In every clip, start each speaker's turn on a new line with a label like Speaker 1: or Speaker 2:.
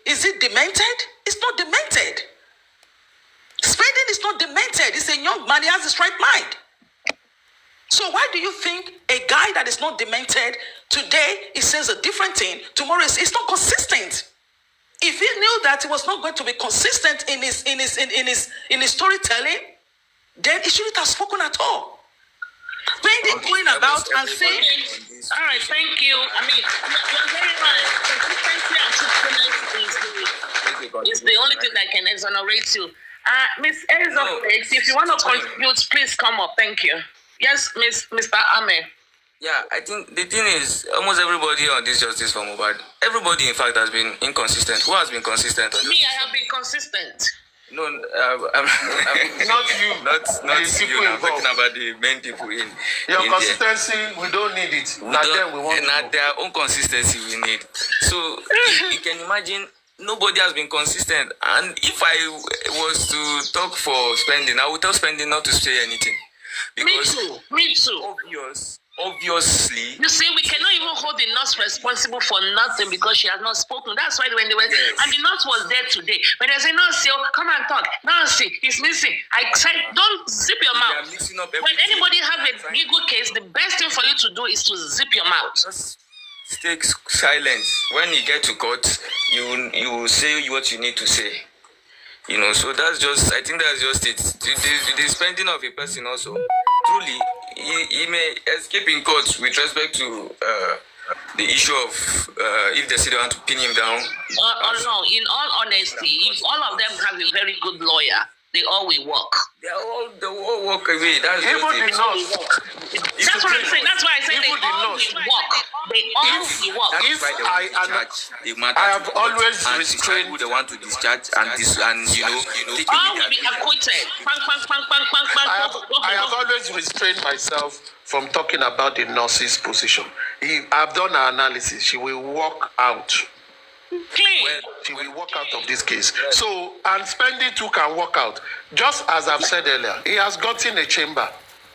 Speaker 1: Is it demented? It's not demented. Spending is not demented. It's a young man. He has his right mind. So why do you think a guy that is not demented today he says a different thing, tomorrow it's not consistent? If he knew that he was not going to be consistent in his storytelling, then he shouldn't have spoken at all. Spending going about and saying,
Speaker 2: all right, thank you. I mean, you're very right. Consistency and truthfulness is the only thing that can exonerate you. Miss Elizabeth, if you want to contribute, please come up. Thank you. Yes, Mr. Ame.
Speaker 3: Yeah, I think the thing is, almost everybody on this justice for Mohbad, everybody in fact has been inconsistent. Who has been consistent?
Speaker 2: Me, I have been consistent.
Speaker 3: No, I'm not you. Not you. I'm talking about the main people in
Speaker 4: your consistency. We don't need it.
Speaker 3: Not their own consistency we need. So you can imagine, nobody has been consistent. And if I was to talk for Spending, I would tell Spending not to say anything. Because
Speaker 2: Me too.
Speaker 3: Obviously.
Speaker 2: You see, we cannot even hold the nurse responsible for nothing because she has not spoken. That's why when they were, and the nurse was there today. When they say, Nancy, come and talk. Nancy, he's missing. I said, don't zip your mouth. When anybody have a legal case, the best thing for you to do is to zip your mouth.
Speaker 3: Just stay silent. When you get to court, you will say what you need to say. You know, so that's just, I think that's just it. The spending of a person also, truly, he may escape in court with respect to the issue of if they say they want to pin him down.
Speaker 2: No, in all honesty, if all of them have a very good lawyer, they all will work.
Speaker 3: They all walk away. That's
Speaker 2: just it. That's what I'm saying. That's why I say they all will work. They all will work.
Speaker 4: I have always restrained
Speaker 3: who they want to discharge and you know
Speaker 2: all will be acquitted.
Speaker 4: I have always restrained myself from talking about the nurse's position. I've done an analysis. She will walk out.
Speaker 2: Clean.
Speaker 4: She will walk out of this case. So, and Spending too can walk out. Just as I've said earlier, he has gotten a chamber.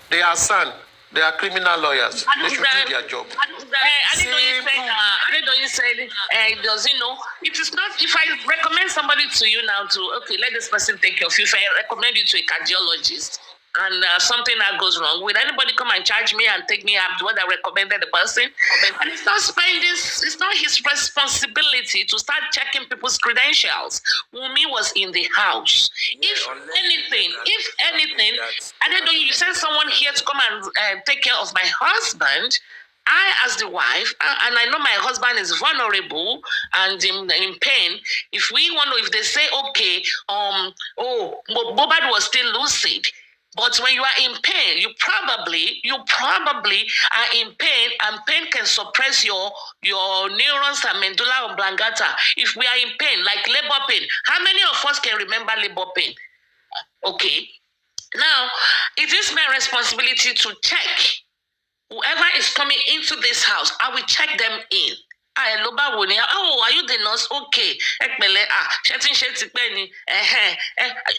Speaker 4: They are son. They are criminal lawyers. They should do their job.
Speaker 2: Adedoyin said, does he know? It is not, if I recommend somebody to you now to, okay, let this person take your fee. If I recommend you to a cardiologist, and something that goes wrong, will anybody come and charge me and take me up to what I recommended the person? And it's not his responsibility to start checking people's credentials. Wunmi was in the house. If anything, and then you send someone here to come and take care of my husband, I, as the wife, and I know my husband is vulnerable and in pain. If they say, okay, Mohbad was still lucid. But when you are in pain, you probably are in pain, and pain can suppress your neurons and medulla oblongata. If we are in pain, like labor pain, how many of us can remember labor pain? Okay. Now, it is my responsibility to check whoever is coming into this house. I will check them in. Oh, are you the nurse? Okay.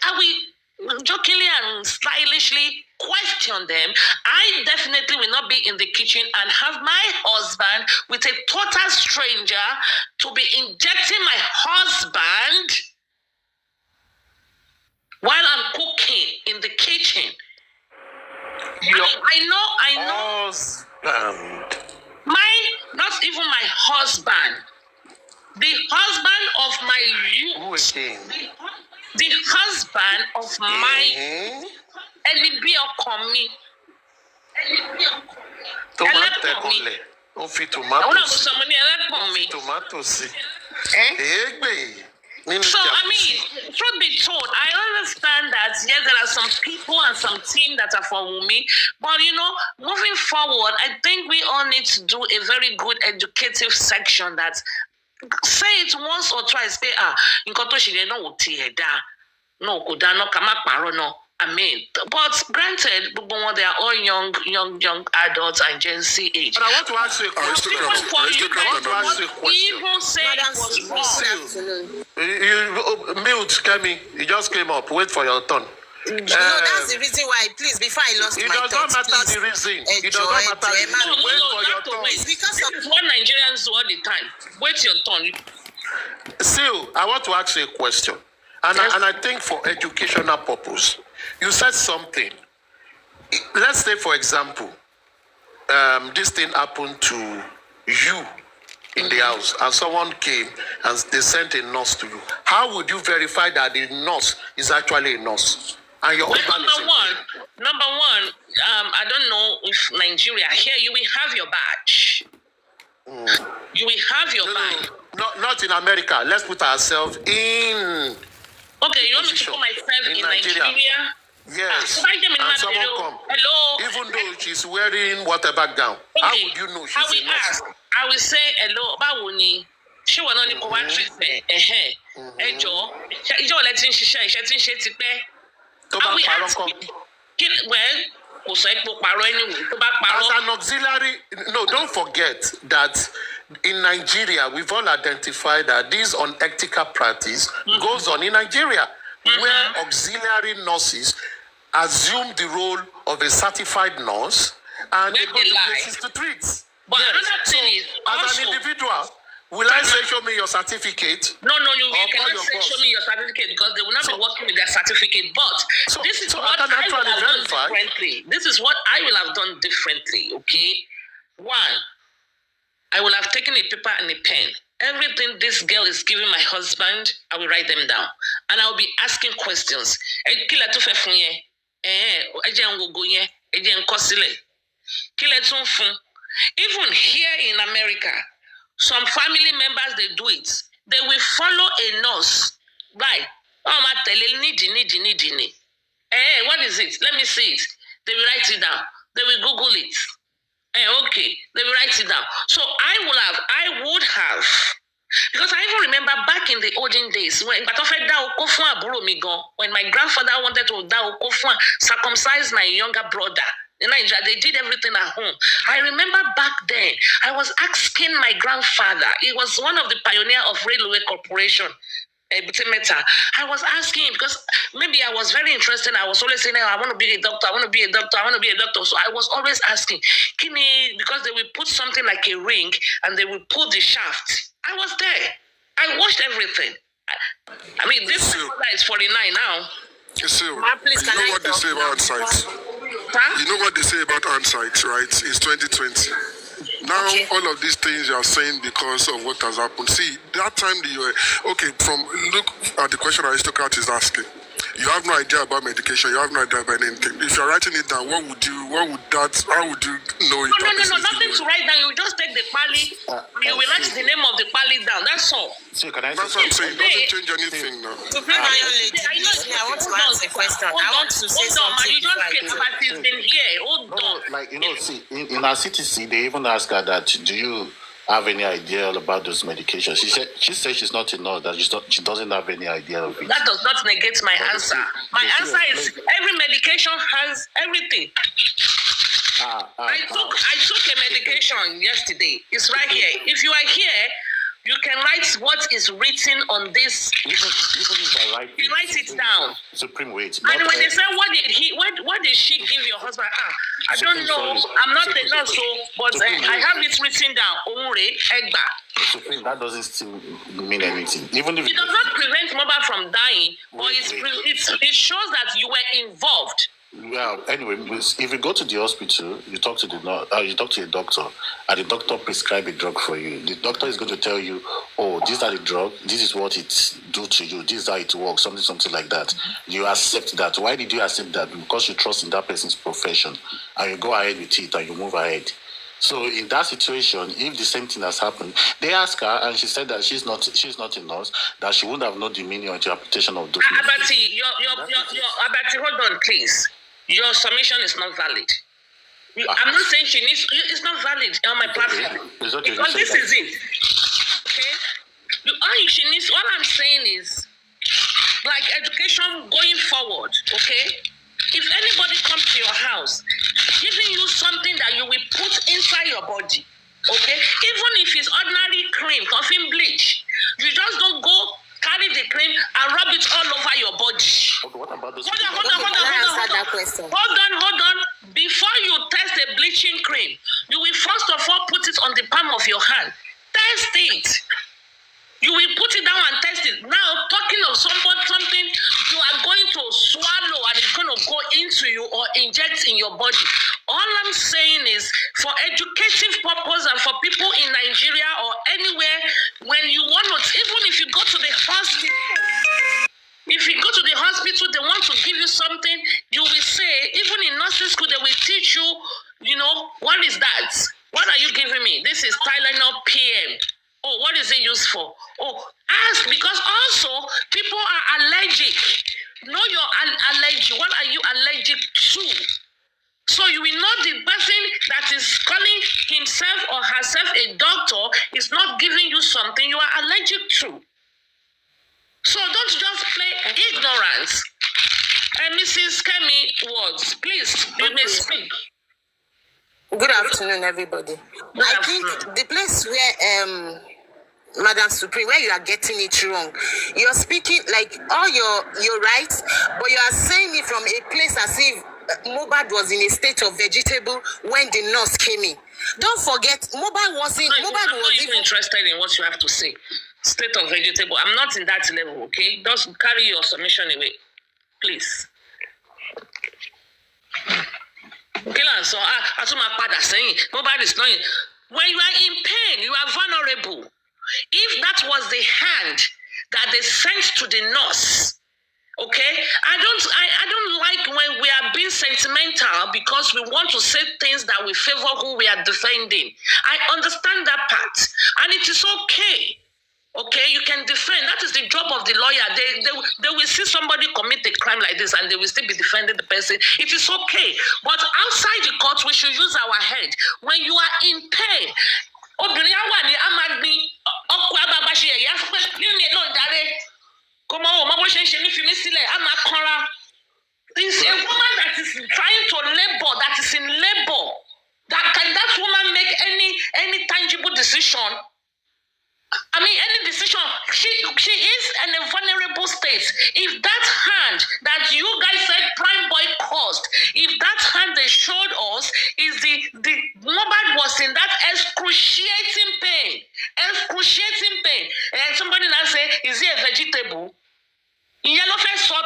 Speaker 2: I will jokingly and stylishly question them. I definitely will not be in the kitchen and have my husband with a total stranger to be injecting my husband while I'm cooking in the kitchen. I know.
Speaker 4: Husband.
Speaker 2: Not even my husband. The husband of my youth.
Speaker 4: Who is he?
Speaker 2: The husband of my Elibi Okomi. So, I mean, truth be told, I understand that, yes, there are some people and some team that are for Wunmi, but, moving forward, I think we all need to do a very good educative section that say it once or twice, say, no. I mean, but granted, they are all young adults and Gen Z age.
Speaker 4: But I want to ask you a question.
Speaker 2: Even say it was wrong.
Speaker 4: Mute, Kemi. You just came up. Wait for your turn.
Speaker 5: No, that's the reason why. Please, before I lost my thoughts,
Speaker 4: it does not matter the reason. It does not matter the reason. Wait for your turn.
Speaker 2: It's because of what Nigerians do all the time. Wait your turn.
Speaker 4: Still, I want to ask you a question. And I think for educational purpose, you said something. Let's say, for example, this thing happened to you in the house, and someone came and they sent a nurse to you. How would you verify that the nurse is actually a nurse? And your husband
Speaker 2: Number one, I don't know if Nigeria, here you will have your badge. You will have your badge.
Speaker 4: Not in America. Let's put ourselves in.
Speaker 2: Okay, you want me to put myself in Nigeria?
Speaker 4: Yes. And someone come.
Speaker 2: Hello.
Speaker 4: Even though she's wearing whatever gown,
Speaker 2: okay.
Speaker 4: how would you know she's a nurse?
Speaker 2: I will say hello. Báwo ni? Ṣé wọ́n náà ní kó wá treatment? Ẹ jọ̀ọ́. Ìjọ́ ọ̀lẹ́ tí ń ṣiṣẹ́ iṣẹ́ tí ń ṣe ti pẹ́.
Speaker 4: Tó bá parọ́ kọ́.
Speaker 2: Well, kò sọ pé parọ́ anyway. Tó bá parọ́.
Speaker 4: As an auxiliary, no, don't forget that in Nigeria, we've all identified that this unethical practice goes on in Nigeria, where auxiliary nurses assume the role of a certified nurse and they go to places to treat.
Speaker 2: But another thing is,
Speaker 4: as an individual, will I say, show me your certificate?
Speaker 2: No, you cannot say, show me your certificate, because they will not be working with their certificate. But this is what I will have done differently. This is what I will have done differently, okay? One, I will have taken a paper and a pen. Everything this girl is giving my husband, I will write them down. And I will be asking questions. Even here in America, some family members, they do it. They will follow a nurse. Right. What is it? Let me see it. They will write it down. They will Google it. Okay. They will write it down. So I would have, because I even remember back in the olden days when my grandfather wanted to circumcise my younger brother. In Nigeria, they did everything at home. I remember back then, I was asking my grandfather. He was one of the pioneers of Railway Corporation. I was asking him because maybe I was very interested. I was always saying, I want to be a doctor. I want to be a doctor. I want to be a doctor. So I was always asking, because they will put something like a ring and they will pull the shaft. I was there. I watched everything. I mean, this brother is 49 now.
Speaker 6: You know what they say about sites? You know what they say about on-site, right? It's 2020. Now, all of these things you are saying because of what has happened. See, that time you were, look at the question Aristocrat is asking. You have no idea about medication. You have no idea about anything. If you're writing it down, how would you know it?
Speaker 2: No, nothing to write down. You just take the pali. You will write the name of the pali down. That's all.
Speaker 6: So that's what I'm saying. It doesn't change anything now.
Speaker 5: I want to ask a question. I want to say something.
Speaker 2: You just get parties in here. Hold on.
Speaker 7: Like, see, in our CTC, they even ask her that, do you have any idea about those medications? She said she's not a nurse, that she doesn't have any idea of it.
Speaker 2: That does not negate my answer. My answer is every medication has everything. I took a medication yesterday. It's right here. If you are here, you can write what is written on this.
Speaker 7: Even if I write
Speaker 2: you write it down.
Speaker 7: Supreme weight.
Speaker 2: And when they say, what did she give your husband? I don't know. I'm not a nurse, but I have it written down.
Speaker 7: Supreme, that doesn't still mean anything. Even if
Speaker 2: it does not prevent mobile from dying, but it shows that you were involved.
Speaker 7: Well, anyway, if you go to the hospital, you talk to a doctor, and the doctor prescribe a drug for you. The doctor is going to tell you, oh, these are the drug, this is what it do to you, this is how it works, something like that. You accept that. Why did you accept that? Because you trust in that person's profession, and you go ahead with it, and you move ahead. So in that situation, if the same thing has happened, they ask her, and she said that she's not a nurse, that she wouldn't have known the meaning or interpretation of those.
Speaker 2: Abati, Abati, hold on, please. Your submission is not valid. I'm not saying it's not valid on my platform.
Speaker 7: Okay.
Speaker 2: Because this is it. Okay? All I'm saying is, like education going forward, okay? If anybody comes to your house, giving you something that you will put inside your body, okay? Even if it's ordinary cream, coffee bleach, you just don't go carry the cream and rub it all over your body.
Speaker 7: Okay, what about those?
Speaker 2: Hold on. Before you test the bleaching cream, you will first of all put it on the palm of your hand. Test it. You will put it down and in your body. All I'm saying is, for educative purpose and for people in Nigeria or anywhere, when you want to, even if you go to the hospital, they want to give you something, you will say, even in nursing school, they will teach you, what is that? What are you giving me? This is Tylenol PM. Oh, what is it used for? Oh, ask, because also people are allergic. Know your allergy. What are you allergic to? So you will know the person that is calling himself or herself a doctor is not giving you something you are allergic to. So don't just play ignorance. And Mrs. Kemi Words, please, you may speak.
Speaker 5: Good afternoon, everybody. I think the place where Madam Supreme, where you are getting it wrong, you're speaking like all your rights, but you are saying it from a place as if Mohbad was in a state of vegetable when the nurse came in. Don't forget, Mohbad was
Speaker 2: even interested in what you have to say. State of vegetable. I'm not in that level, okay? Just carry your submission away, please. So nobody is knowing. When you are in pain, you are vulnerable. If that was the hand that they sent to the nurse, okay? I don't like when we are being sentimental because we want to say things that will favor who we are defending. I understand that part, and it is okay. Okay, you can defend. That is the job of the lawyer. They will see somebody commit a crime like this and they will still be defending the person. It is okay. But outside the court, we should use our head. When you are in pain, there's a woman that is trying to labor, that is in labor. Can that woman make any tangible decision? I mean, any decision, she is in a vulnerable state. If that hand that you guys said Prime Boy caused, if that hand they showed us is the Mohbad was in that excruciating pain, and somebody now say, is he a vegetable? In yellow face, before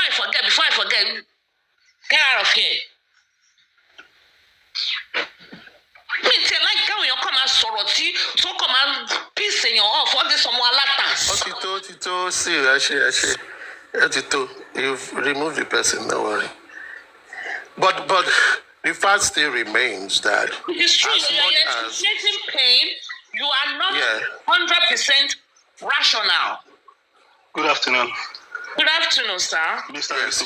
Speaker 2: I forget, get out of here. Like when you come and sorority, so come and peace in your off all this some
Speaker 4: Otito, see, Otito, you've removed the person, don't worry. But the fact still remains that
Speaker 2: it's true, you are experiencing pain, you are not 100% rational.
Speaker 8: Good afternoon.
Speaker 2: Good afternoon, sir.
Speaker 8: Mr.
Speaker 4: Yes,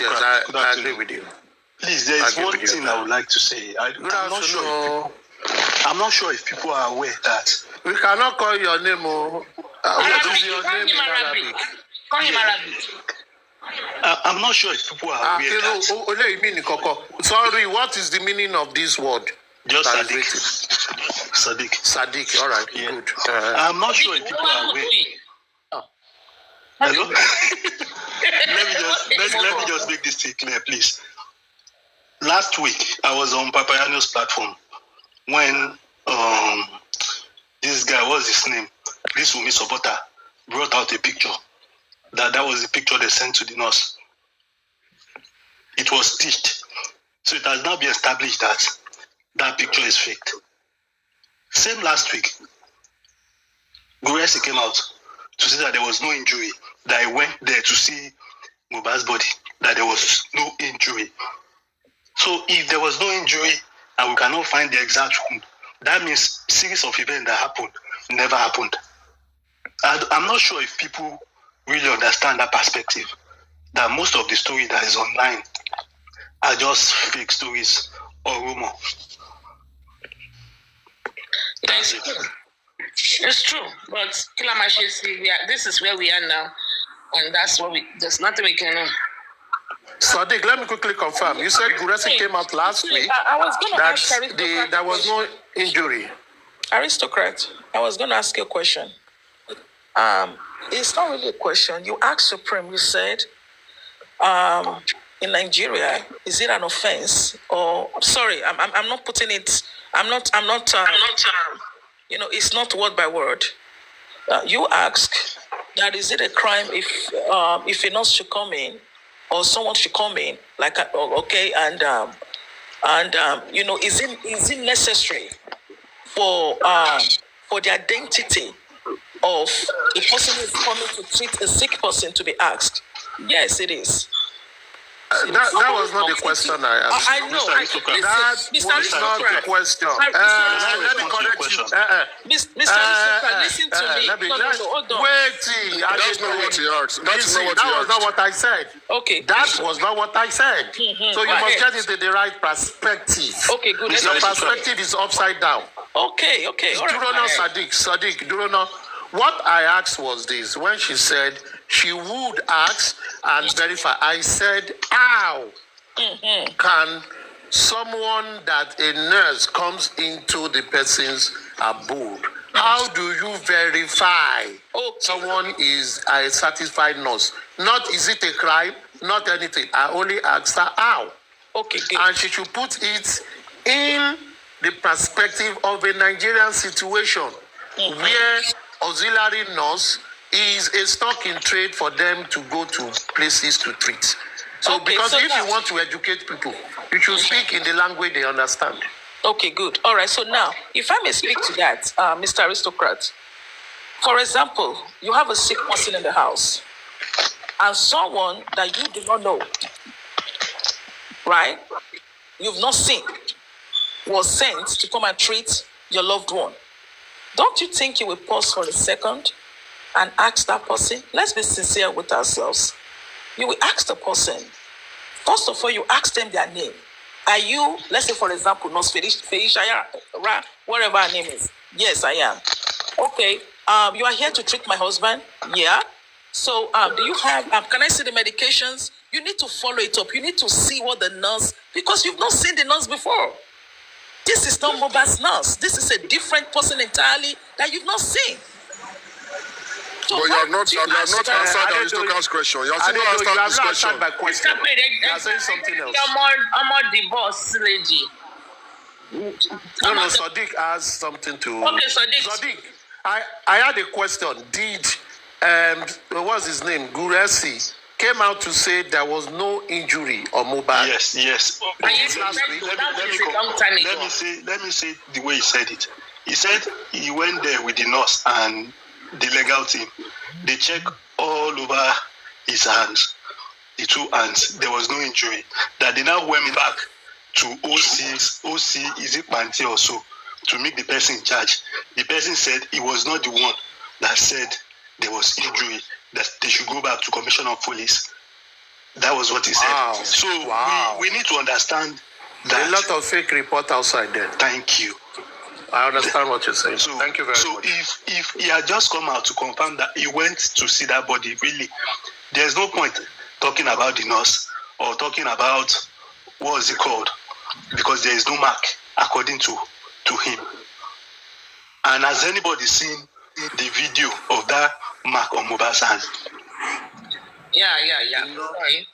Speaker 4: I agree with you.
Speaker 8: Please, there is one thing I would like to say. I'm not sure if people are aware that
Speaker 4: we cannot call your name. What is your name in Arabic?
Speaker 2: Call him Arabic.
Speaker 8: I'm not sure if people are aware that.
Speaker 4: Sorry, what is the meaning of this word?
Speaker 8: Just Sadiq.
Speaker 4: Sadiq, all right,
Speaker 8: yeah.
Speaker 4: Good.
Speaker 8: I'm not sure if people are aware. Hello? let me just make this thing clear, please. Last week, I was on Papayanio's platform when this guy, what's his name? This Wunmi supporter brought out a picture. That was the picture they sent to the nurse. It was stitched. So it has now been established that that picture is faked. Same last week, Guresi came out to say that there was no injury, that he went there to see Mohbad's body, that there was no injury. So if there was no injury and we cannot find the exact wound, that means series of events that happened never happened. I'm not sure if people really understand that perspective, that most of the story that is online are just fake stories or rumor.
Speaker 2: That's it. It's true, but this is where we are now, and that's what there's nothing we can do.
Speaker 4: Sadiq, let me quickly confirm. You said Guresi came out last week.
Speaker 1: I was going to ask
Speaker 4: that there was no injury.
Speaker 1: Aristocrat, I was going to ask you a question. It's not really a question. You asked Supreme, you said, in Nigeria, is it an offense? Or, sorry, I'm not putting it, it's not word by word. You ask that is it a crime if a nurse should come in or someone should come in, like, okay, and you know, is it necessary for the identity of a person who is coming to treat a sick person to be asked? Yes, it is.
Speaker 4: That was not the question I asked.
Speaker 1: I know.
Speaker 4: That was not the question. Let me correct you.
Speaker 1: Mr. Aristocrat, listen to me. No, hold on.
Speaker 4: Wait,
Speaker 6: That's not what he asked. That
Speaker 4: was not what I said.
Speaker 1: Okay.
Speaker 4: That was not what I said. So you must get it in the right perspective.
Speaker 1: Okay, good.
Speaker 4: Your perspective is upside down.
Speaker 1: Okay. All right.
Speaker 4: Sadiq, Durona. What I asked was this: when she said she would ask and verify, I said, how can someone that a nurse comes into the person's abode, how do you verify someone is a certified nurse? Not is it a crime, not anything. I only asked her how.
Speaker 1: Okay, good.
Speaker 4: And she should put it in the perspective of a Nigerian situation where auxiliary nurse is a stock in trade for them to go to places to treat. So, because if you want to educate people, you should speak in the language they understand.
Speaker 1: Okay, good. All right. So now, if I may speak to that, Mr. Aristocrat, for example, you have a sick person in the house, and someone that you do not know, right? You've not seen, was sent to come and treat your loved one. Don't you think you will pause for a second and ask that person? Let's be sincere with ourselves. You will ask the person. First of all, you ask them their name. Are you, let's say for example, Nurse Felicia, whatever her name is? Yes, I am. Okay, you are here to treat my husband? Yeah. So do you have, can I see the medications? You need to follow it up. You need to see what the nurse, because you've not seen the nurse before. This is not Moba's nurse. This is a different person entirely that you've not seen. So
Speaker 6: but you have not answered Aristocrat's question. You have still not answered this question.
Speaker 4: My question. You are saying something else.
Speaker 2: I'm on the boss lady.
Speaker 4: No, Sadiq asked something to...
Speaker 2: Okay, Sadiq.
Speaker 4: I had a question. Did, what's his name? Guresi came out to say there was no injury on Moba.
Speaker 8: Yes. Let me say the way he said it. He said he went there with the nurse and the legal team. They checked all over his hands, the two hands. There was no injury. That they now went back to OC, is it Panti or so, to make the person in charge. The person said he was not the one that said there was injury, that they should go back to Commissioner of Police. That was what he said. So we need to understand that.
Speaker 4: A lot of fake report outside there.
Speaker 8: Thank you.
Speaker 4: I understand what you're saying. So, thank you very much.
Speaker 8: So if he had just come out to confirm that he went to see that body, really, there's no point talking about the nurse or talking about what is it called, because there is no mark according to him. And has anybody seen the video of that mark on Moba's hand?
Speaker 2: Yeah. Sorry.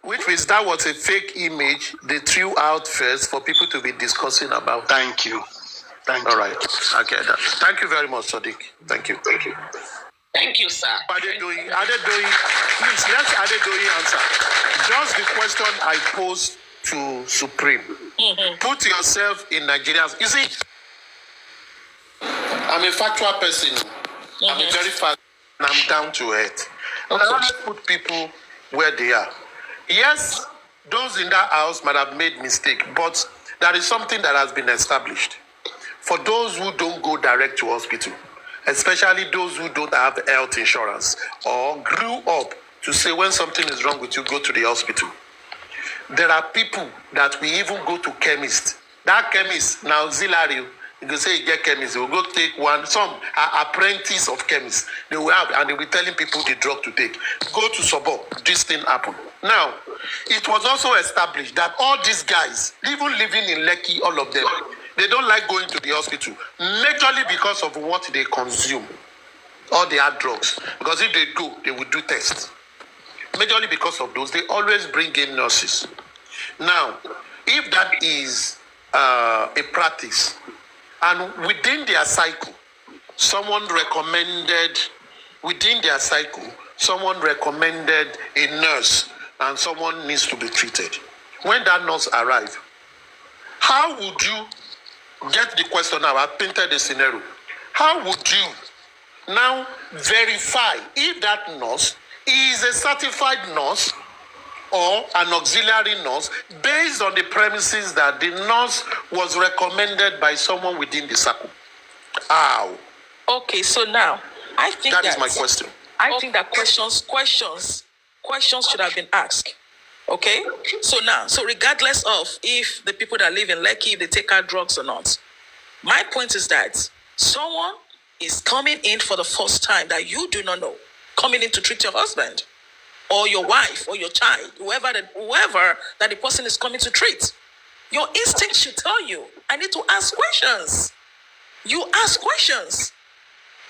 Speaker 4: Which means that was a fake image they threw out first for people to be discussing about.
Speaker 8: Thank you.
Speaker 4: All right. Okay. Thank you very much, Sadiq. Thank you.
Speaker 2: Thank you, sir.
Speaker 4: Adedoyi, please let Adedoyi answer. Just the question I posed to Supreme. Put yourself in Nigerians. You see, I'm a factual person. I'm a very factual, and I'm down to earth. I always put people where they are. Yes, those in that house might have made mistake, but there is something that has been established. For those who don't go direct to hospital, especially those who don't have health insurance or grew up to say when something is wrong with you, go to the hospital. There are people that we even go to chemist. That chemist, now auxiliary, you can say you get chemist, they will go take one. Some are apprentice of chemists. They will have, and they will be telling people the drug to take. Go to suburb, this thing happened. Now, it was also established that all these guys, even living in Lekki, all of them, they don't like going to the hospital, majorly because of what they consume. All the hard drugs. Because if they go, they will do tests. Majorly because of those, they always bring in nurses. Now, if that is a practice, and within their cycle, someone recommended a nurse and someone needs to be treated. When that nurse arrives, how would you get the question now? I painted the scenario. How would you now verify if that nurse is a certified nurse or an auxiliary nurse based on the premises that the nurse was recommended by someone within the circle? How?
Speaker 1: Okay, so now I think
Speaker 4: that is my question.
Speaker 1: I think that questions should have been asked. Okay, so now, regardless of if the people that live in Lekki, if they take out drugs or not, my point is that someone is coming in for the first time that you do not know, coming in to treat your husband or your wife or your child, whoever that the person is coming to treat. Your instinct should tell you, I need to ask questions. You ask questions.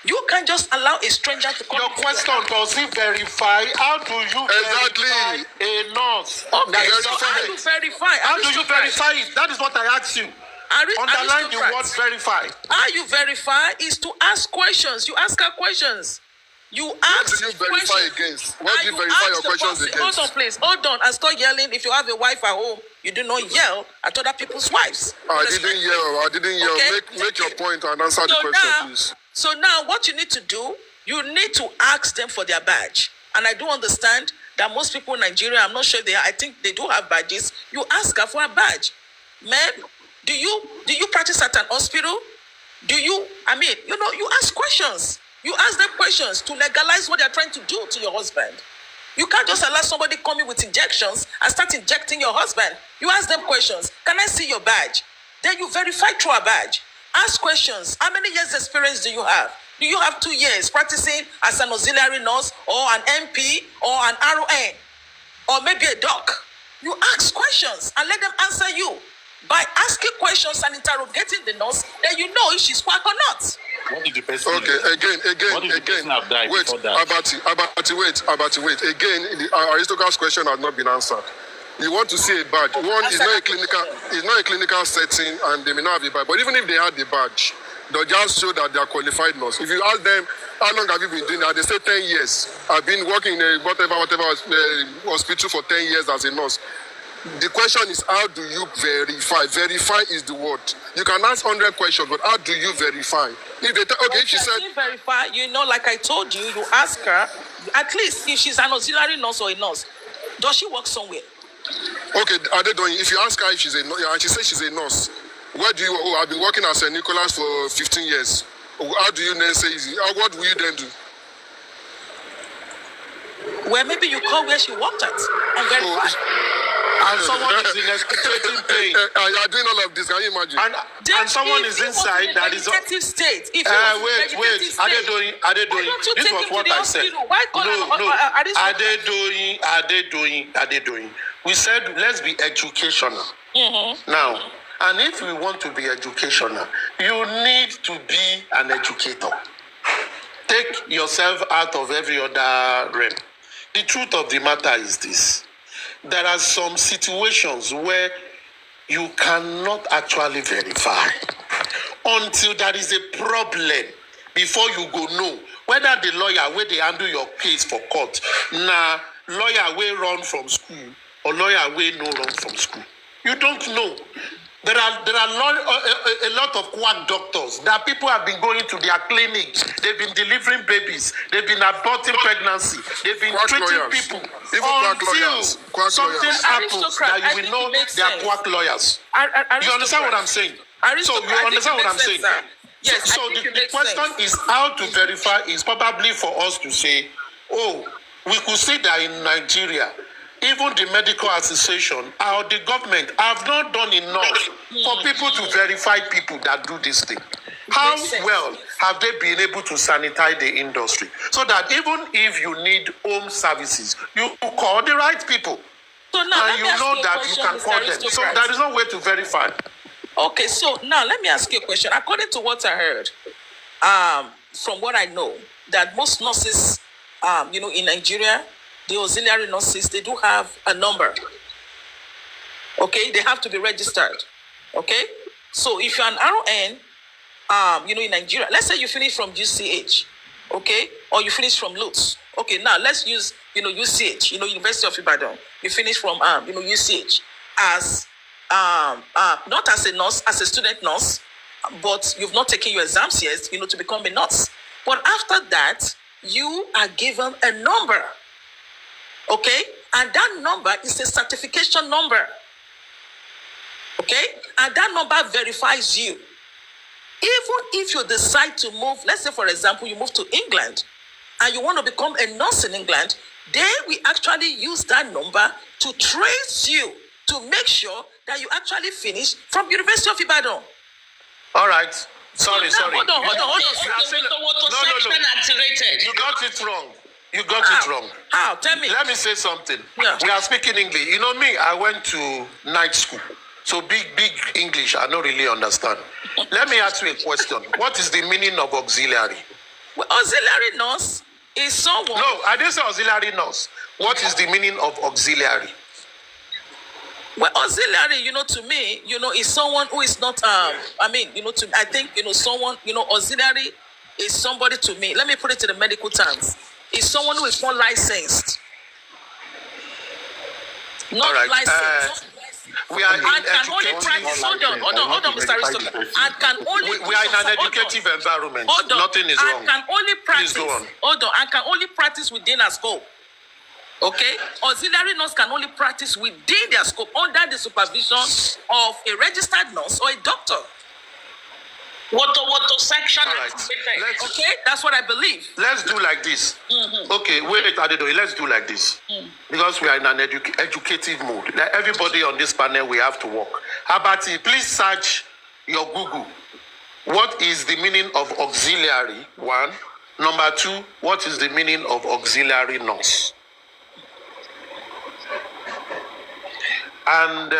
Speaker 1: You can't just allow a stranger to come.
Speaker 4: Your question, does he verify? How do you verify a nurse?
Speaker 1: Okay, so how do you verify?
Speaker 4: How do you verify it? That is what I asked you. Underline the word verify.
Speaker 1: How you verify is to ask questions. You ask her questions. You ask
Speaker 6: What do you verify against? What do you verify your questions against?
Speaker 1: Hold on, please. Hold on. And start yelling. If you have a wife at home, you do not yell at other people's wives.
Speaker 6: I didn't yell. Okay? Make your point and answer the question, please.
Speaker 1: So now what you need to do, you need to ask them for their badge. And I do understand that most people in Nigeria, I'm not sure they are, I think they do have badges. You ask her for a badge. Man, do you practice at an hospital? You ask questions. You ask them questions to legalize what they're trying to do to your husband. You can't just allow somebody come in with injections and start injecting your husband. You ask them questions. Can I see your badge? Then you verify through a badge. Ask questions. How many years experience do you have? Do you have 2 years practicing as an auxiliary nurse or an MP or an RON or maybe a doc? You ask questions and let them answer you. By asking questions and interrogating the nurse, then you know if she's quack or not.
Speaker 7: What did the person
Speaker 6: Again. Wait. Again, the aristocrat's question has not been answered. You want to see a badge. One is not a clinical setting, and they may not have a badge. But even if they had the badge, they'll just show that they are qualified nurse. If you ask them, how long have you been doing that? They say 10 years. I've been working in a whatever hospital for 10 years as a nurse. The question is, how do you verify? Verify is the word. You can ask 100 questions, but how do you verify? If they she said
Speaker 1: verify, like I told you, you ask her, at least if she's an auxiliary nurse or a nurse, does she work somewhere?
Speaker 6: Okay, if you ask her if she's a nurse, and she says she's a nurse, where do you? I've been working as a Nicholas for 15 years. How do you then say? What will you then do?
Speaker 1: Well, maybe you call where she worked at and verify.
Speaker 4: And someone is in excruciating pain.
Speaker 6: You are doing all of this. Can you imagine?
Speaker 4: And someone is inside that is.
Speaker 1: Vegetative state.
Speaker 4: Wait. Are they doing? This was what I said. Are they doing? We said let's be educational. Mm-hmm. Now, and if we want to be educational, you need to be an educator. Take yourself out of every other realm. The truth of the matter is this. There are some situations where you cannot actually verify until there is a problem before you go know whether the lawyer where they handle your case for court lawyer will run from school or lawyer will no run from school. You don't know. There are a lot of quack doctors that people have been going to their clinics. They've been delivering babies. They've been aborting pregnancy. They've been treating people. Until something happens that you will know they are quack lawyers. You understand what I'm saying? So you understand what I'm saying?
Speaker 1: Yes.
Speaker 4: So the question is how to verify is probably for us to say, we could see that in Nigeria, even the medical association or the government have not done enough for people to verify people that do this thing. How well have they been able to sanitize the industry so that even if you need home services, you call the right people,
Speaker 1: so now,
Speaker 4: and you know that you can call them. So there is no way to verify.
Speaker 1: Okay, so now let me ask you a question. According to what I heard, from what I know, that most nurses, in Nigeria, the auxiliary nurses, they do have a number. Okay, they have to be registered. Okay, so if you're an RON, in Nigeria, let's say you finish from GCH, okay, or you finish from Lutz. Okay, now let's use, UCH, University of Ibadan. You finish from, UCH as, not as a nurse, as a student nurse, but you've not taken your exams yet, to become a nurse. But after that, you are given a number, okay? And that number is a certification number, okay? And that number verifies you. Even if you decide to move, let's say, for example, you move to England and you want to become a nurse in England, then we actually use that number to trace you to make sure that you actually finish from University of Ibadan.
Speaker 4: All right. Sorry.
Speaker 1: Hold on.
Speaker 4: No. You got it wrong. It wrong.
Speaker 1: How? Tell me.
Speaker 4: Let me say something.
Speaker 1: Yeah.
Speaker 4: We are speaking English. You know me, I went to night school. So big English, I don't really understand. Let me ask you a question. What is the meaning of auxiliary?
Speaker 1: Well, auxiliary nurse is someone...
Speaker 4: No, I didn't say auxiliary nurse. What is the meaning of auxiliary?
Speaker 1: Well, auxiliary, to me, is someone who is not, I think, someone, auxiliary is somebody to me. Let me put it in the medical terms. Is someone who is not licensed. Not
Speaker 4: right.
Speaker 1: licensed.
Speaker 4: We are
Speaker 1: and can only practice. Hold on, Mr. Aristotle. And can only.
Speaker 4: We are in an educative environment.
Speaker 1: Hold on.
Speaker 4: Nothing is wrong.
Speaker 1: And can only practice.
Speaker 4: Please go on.
Speaker 1: Hold on. And can only practice within a scope. Okay? Auxiliary nurse can only practice within their scope under the supervision of a registered nurse or a doctor.
Speaker 2: What section?
Speaker 4: Right.
Speaker 1: Okay, that's what I believe.
Speaker 4: Let's do like this.
Speaker 1: Mm-hmm.
Speaker 4: Okay, wait, Adedoye, let's do like this. Because we are in an educative mood. Like everybody on this panel, we have to work. Habati, please search your Google. What is the meaning of auxiliary? 1. Number 2, what is the meaning of auxiliary nurse? And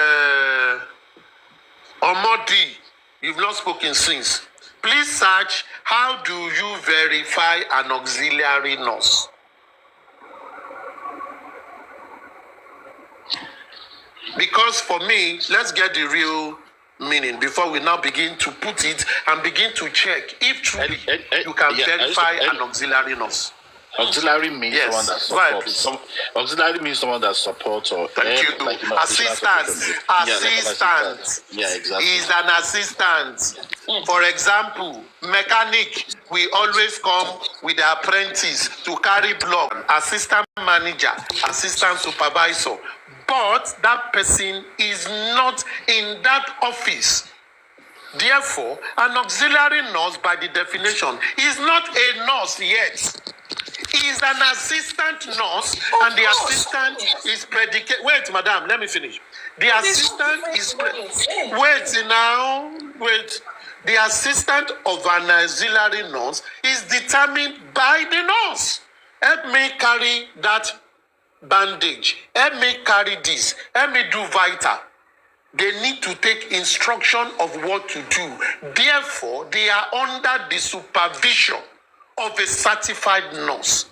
Speaker 4: Omodi, you've not spoken since. Please search, how do you verify an auxiliary nurse? Because for me, let's get the real meaning before we now begin to put it and begin to check if truly you can verify an auxiliary nurse.
Speaker 7: Auxiliary means someone that supports. Auxiliary means someone that supports or
Speaker 4: assistant.
Speaker 7: Yeah, exactly.
Speaker 4: Is an assistant. For example, mechanic, we always come with the apprentice to carry block. Assistant manager, assistant supervisor. But that person is not in that office. Therefore, an auxiliary nurse, by the definition, is not a nurse yet. He is an assistant nurse, and the assistant is predicated. Wait, madam, let me finish. The assistant is wait. The assistant of an auxiliary nurse is determined by the nurse. Help me carry that bandage. Help me carry this. Help me do vital. They need to take instruction of what to do. Therefore, they are under the supervision of a certified nurse.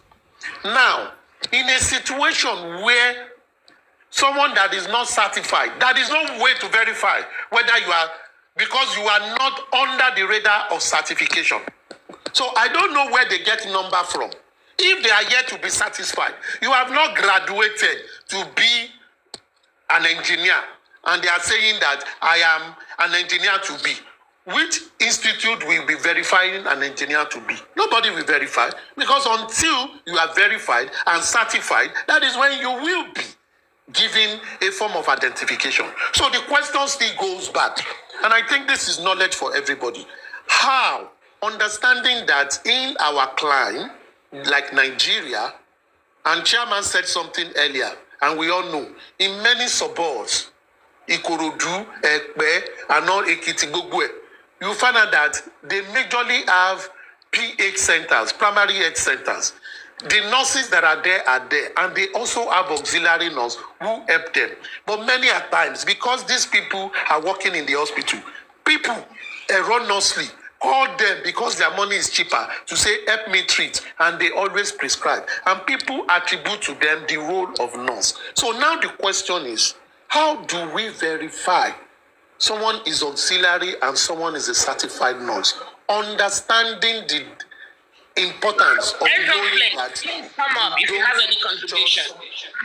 Speaker 4: Now, in a situation where someone that is not certified, that is no way to verify whether you are, because you are not under the radar of certification. So I don't know where they get number from. If they are yet to be satisfied, you have not graduated to be an engineer, and they are saying that I am an engineer to be. Which institute will be verifying an engineer to be? Nobody will verify, because until you are verified and certified, that is when you will be given a form of identification. So the question still goes back, and I think this is knowledge for everybody. How? Understanding that in our climate, like Nigeria, and Chairman said something earlier, and we all know, in many suburbs, Ikorodu, Ekpe, and all Ekiti, Gogwe, you find out that they majorly have PH centers, primary health centers. The nurses that are there, and they also have auxiliary nurses who help them. But many a times, because these people are working in the hospital, people erroneously call them because their money is cheaper to say, help me treat, and they always prescribe. And people attribute to them the role of nurse. So now the question is, how do we verify someone is auxiliary and someone is a certified nurse? Understanding the importance of knowing that.
Speaker 2: Please come up if you have any contribution.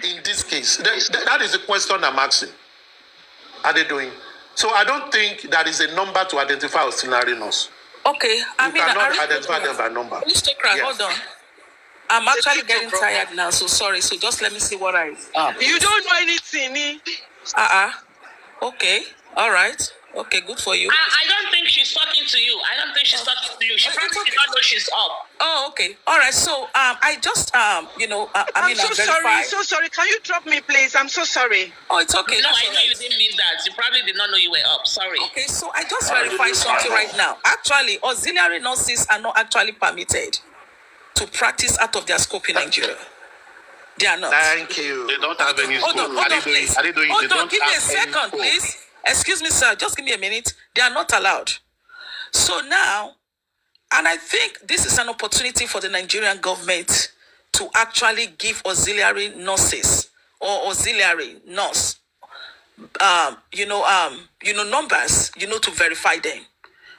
Speaker 4: In this case, that is the question I'm asking. Are they doing? So I don't think that is a number to identify auxiliary nurse.
Speaker 1: Okay, I mean,
Speaker 4: cannot identify them by number.
Speaker 1: Mr. Craig, hold on. I'm actually getting tired now, so sorry. So just let me see what I.
Speaker 9: You don't know anything.
Speaker 1: Okay. All right. Okay, good for you.
Speaker 2: I don't think she's talking to you. I don't think she's talking to you. She probably did not know she's up.
Speaker 1: Oh, okay. All right. So I just I'm
Speaker 9: so sorry. So sorry. Can you drop me, please? I'm so sorry.
Speaker 1: Oh, it's okay.
Speaker 2: No, I know you didn't mean that. You probably did not know you were up. Sorry.
Speaker 1: Okay, so I just verified something right now. Actually, auxiliary nurses are not actually permitted to practice out of their scope in Nigeria. They are not.
Speaker 4: Thank you.
Speaker 7: They don't have any
Speaker 1: Hold
Speaker 7: school.
Speaker 1: on, please. Hold on, give me a second, please. Excuse me, sir. Just give me a minute. They are not allowed. So now, and I think this is an opportunity for the Nigerian government to actually give auxiliary nurses or auxiliary nurse, numbers, to verify them.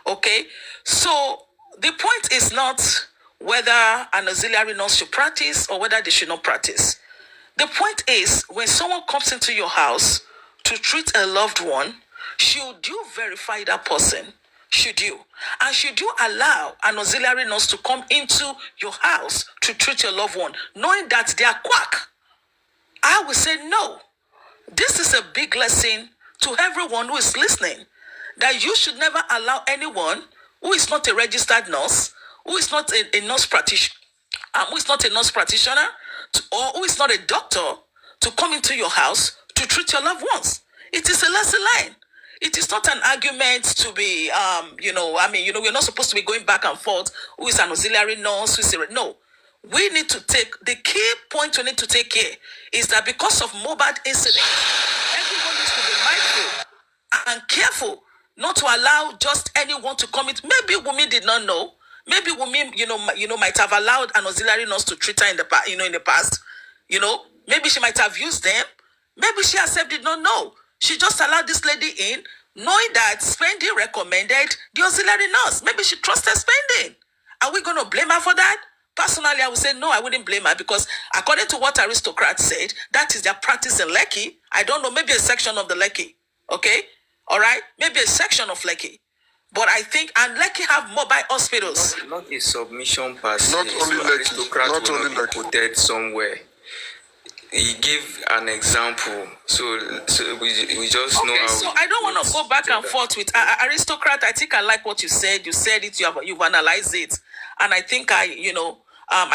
Speaker 1: Okay. So the point is not whether an auxiliary nurse should practice or whether they should not practice. The point is, when someone comes into your house to treat a loved one, should you verify that person? Should you? And should you allow an auxiliary nurse to come into your house to treat your loved one, knowing that they are quack? I would say no. This is a big lesson to everyone who is listening, that you should never allow anyone who is not a registered nurse, who is not a nurse practitioner, or who is not a doctor, to come into your house to treat your loved ones. It is a lesson line. It is not an argument to be, we're not supposed to be going back and forth. Who is an auxiliary nurse? No. We need to take, the key point we need to take here is that because of mobile incidents, everyone needs to be mindful and careful not to allow just anyone to come in. Maybe Wunmi did not know. Maybe Wunmi, might have allowed an auxiliary nurse to treat her in the past. Maybe she might have used them. Maybe she herself did not know. She just allowed this lady in, knowing that Spending recommended the auxiliary nurse. Maybe she trusted Spending. Are we going to blame her for that? Personally, I would say no, I wouldn't blame her, because according to what aristocrats said, that is their practice in Lekki. I don't know, maybe a section of the Lekki. Okay? All right? Maybe a section of Lekki. But I think, and Lekki have mobile hospitals.
Speaker 3: Not a submission per se.
Speaker 6: Not only Lekki.
Speaker 3: Aristocrats
Speaker 6: Not
Speaker 3: will
Speaker 6: only
Speaker 3: not be
Speaker 6: Lekki.
Speaker 3: quoted somewhere. He gave an example, so we just know how.
Speaker 1: So I don't want to go back and forth with aristocrat. I think I like what you said. You said it. You've analyzed it, and I think I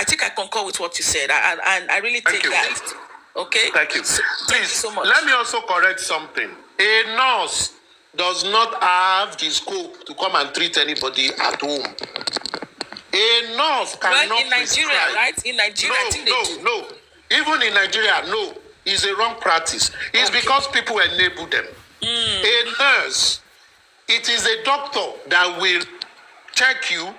Speaker 1: think I concur with what you said. And I really take that. Okay.
Speaker 4: Thank you.
Speaker 1: Thank you so much.
Speaker 4: Let me also correct something. A nurse does not have the scope to come and treat anybody at home. A nurse cannot
Speaker 1: in Nigeria,
Speaker 4: prescribe.
Speaker 1: right? In Nigeria, I think they do.
Speaker 4: No. Even in Nigeria, no. It's a wrong practice. It's because people enable them. A nurse, it is a doctor that will check you,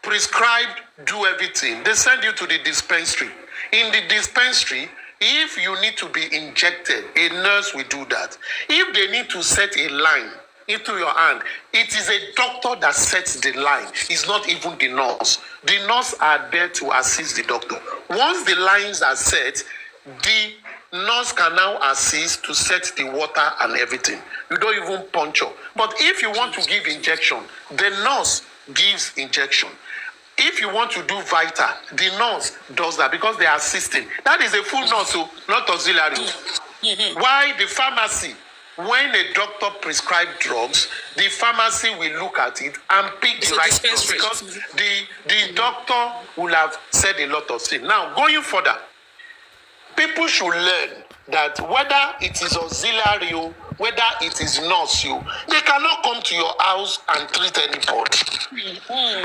Speaker 4: prescribe, do everything. They send you to the dispensary. In the dispensary, if you need to be injected, a nurse will do that. If they need to set a line into your hand, it is a doctor that sets the line. It's not even the nurse. The nurse are there to assist the doctor. Once the lines are set, the nurse can now assist to set the water and everything. You don't even puncture. But if you want to give injection, the nurse gives injection. If you want to do vital, the nurse does that because they are assisting. That is a full nurse, so not auxiliary. Why the pharmacy? When a doctor prescribes drugs, the pharmacy will look at it and pick the right drugs because the doctor will have said a lot of things. Now, going further, people should learn that whether it is auxiliary, whether it is nurse, they cannot come to your house and treat anybody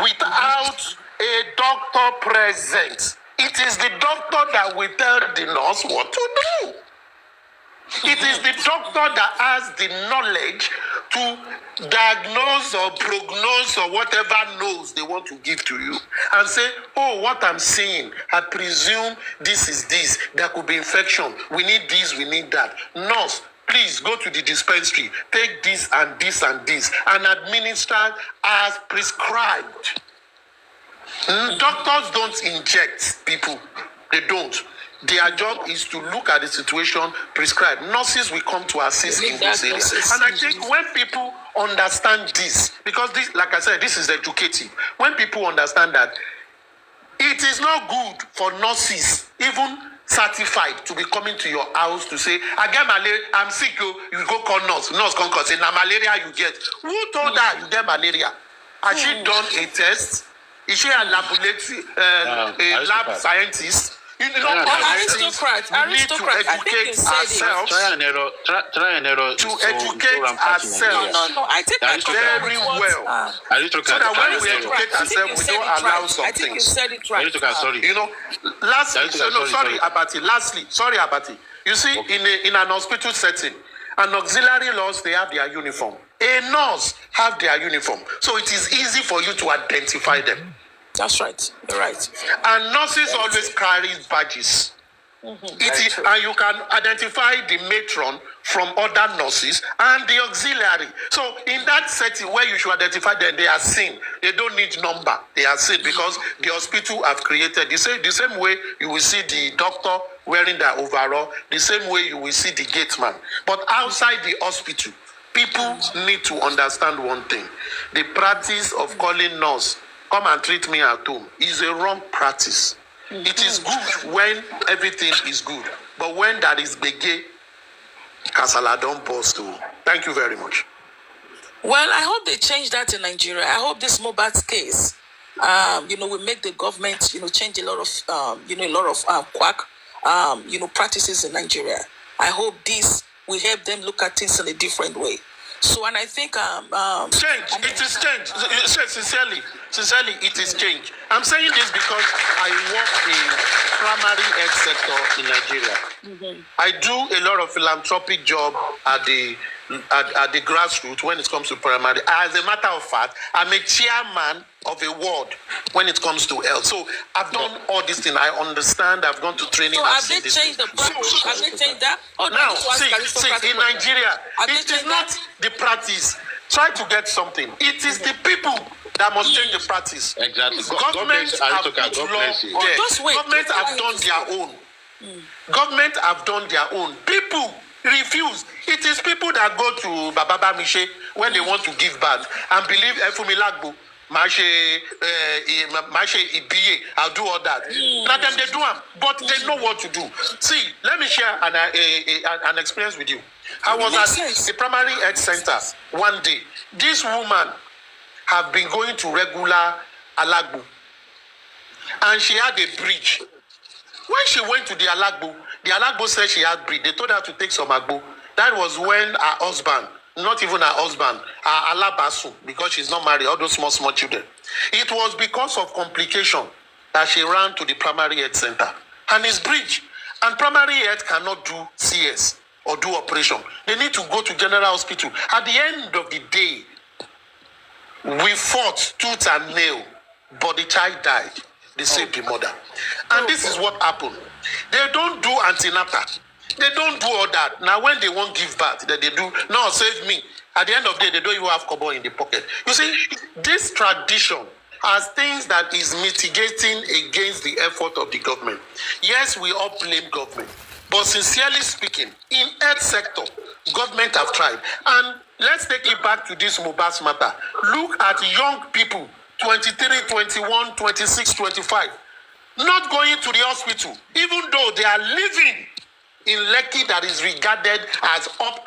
Speaker 4: without a doctor present. It is the doctor that will tell the nurse what to do. It is the doctor that has the knowledge to diagnose or prognose or whatever knows they want to give to you and say, oh, what I'm seeing, I presume this is this. There could be infection. We need this, we need that. Nurse, please go to the dispensary, take this and this and this, and administer as prescribed. Doctors don't inject people. They don't. Their job is to look at the situation, prescribe. Nurses will come to assist in this area. And I think when people understand this, because this, like I said, this is educative. When people understand that it is not good for nurses, even certified, to be coming to your house to say, I get malaria, I'm sick, you go call nurse come call, say, now malaria you get. Who told her you get malaria? Has she done a test? Is she a laboratory, a lab scientist? You know,
Speaker 1: aristocrat.
Speaker 4: Need to educate ourselves.
Speaker 7: Try and error.
Speaker 4: To educate ourselves.
Speaker 1: No, I take that
Speaker 4: very well. So that when we educate ourselves, we don't allow some
Speaker 1: I think you
Speaker 4: things.
Speaker 1: said it right.
Speaker 7: Sorry.
Speaker 4: You know, lastly, sorry, Abati. Lastly, sorry, Abati. You see, in an hospital setting, an auxiliary nurse, they have their uniform. A nurse have their uniform. So it is easy for you to identify them.
Speaker 1: That's right. You're right.
Speaker 4: And nurses always carry badges. And you can identify the matron from other nurses and the auxiliary. So in that setting where you should identify them, they are seen. They don't need number. They are seen because the hospital have created. The same way you will see the doctor wearing their overall, the same way you will see the gate man. But outside the hospital, people need to understand one thing. The practice of calling nurse, come and treat me at home, is a wrong practice. It is good when everything is good. But when that is bege, kasala don't burst too. Thank you very much.
Speaker 1: Well, I hope they change that in Nigeria. I hope this Mohbad's case, will make the government, change a lot of, quack, practices in Nigeria. I hope this will help them look at things in a different way. So, and I think
Speaker 4: change. It is change. Sincerely, it is change. I'm saying this because I work in primary health sector in Nigeria. I do a lot of philanthropic job at the grassroots when it comes to primary. As a matter of fact, I'm a chairman of a ward when it comes to health. So I've done all this thing. I understand. I've gone to training.
Speaker 1: So have they changed the practice? Have they changed that?
Speaker 4: Now, see, in Nigeria, it is not the practice. Try to get something. It is the people that must change the practice.
Speaker 7: Exactly.
Speaker 4: Governments have put law there. Governments have done their own. Government have done their own. People refuse. It is people that go to Baba Miche when they want to give birth and believe Efumilagbo, Mashe Ibiye, I'll do all that. Now then they do them, but they know what to do. See, let me share an experience with you. I was at a primary health center one day. This woman have been going to regular Alagbo, and she had a bridge. When she went to the Alagbo said she had bridge. They told her to take some agbo. That was when her husband, not even her husband, her alabasu, because she's not married, all those small children. It was because of complication that she ran to the primary health center. And it's bridge. And primary health cannot do CS or do operation. They need to go to general hospital. At the end of the day, we fought tooth and nail, but the child died. They saved the mother. And this is what happened. They don't do antenatal. They don't do all that. Now when they won't give birth, that they do, no, save me. At the end of the day, they don't even have kobo in the pocket. You see, this tradition as things that is mitigating against the effort of the government. Yes, we all blame government. But sincerely speaking, in health sector, government have tried. And let's take it back to this Mohbad's matter. Look at young people, 23, 21, 26, 25, not going to the hospital, even though they are living in Lekki that is regarded as up